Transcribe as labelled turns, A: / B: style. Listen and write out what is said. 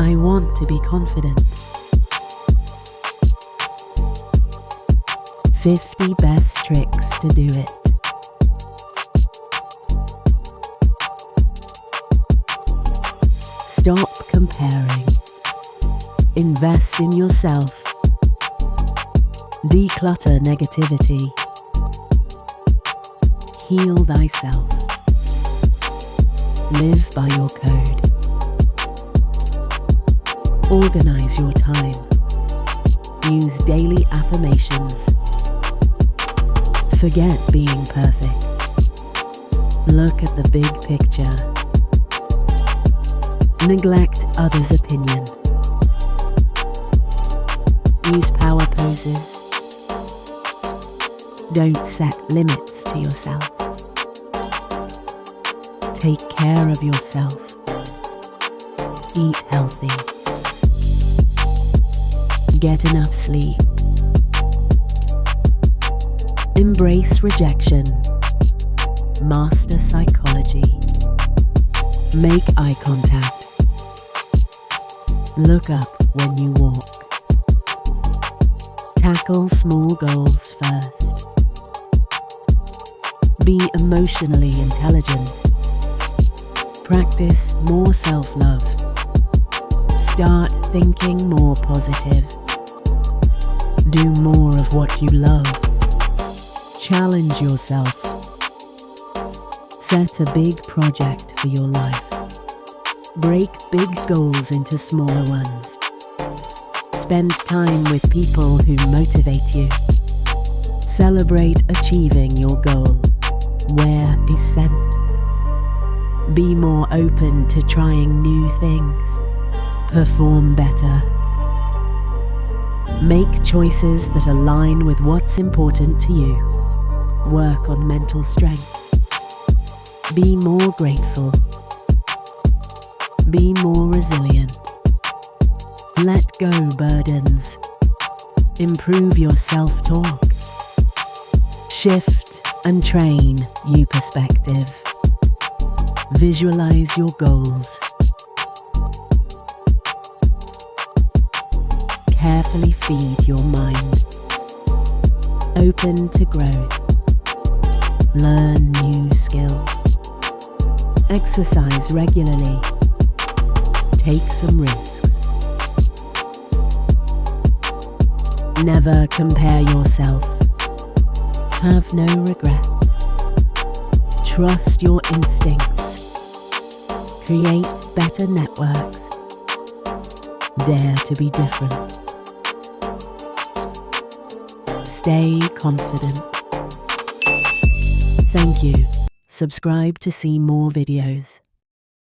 A: I want to be confident. 50 best tricks to do it. Stop comparing. Invest in yourself. Declutter negativity. Heal thyself. Live by your code. Organize your time. Use daily affirmations. Forget being perfect. Look at the big picture. Neglect others' opinion. Use power poses. Don't set limits to yourself. Take care of yourself. Eat healthy. Get enough sleep. Embrace rejection. Master psychology. Make eye contact. Look up when you walk. Tackle small goals first. Be emotionally intelligent. Practice more self-love. Start thinking more positive. Do more of what you love. Challenge yourself. Set a big project for your life. Break big goals into smaller ones. Spend time with people who motivate you. Celebrate achieving your goal. Wear a scent. Be more open to trying new things. Perform better. Make choices that align with what's important to you. Work on mental strength. Be more grateful. Be more resilient. Let go burdens. Improve your self-talk. Shift and train you perspective. Visualize your goals. Carefully feed your mind. Open to growth. Learn new skills. Exercise regularly. Take some risks. Never compare yourself. Have no regrets. Trust your instincts. Create better networks. Dare to be different. Stay confident. Thank you. Subscribe to see more videos.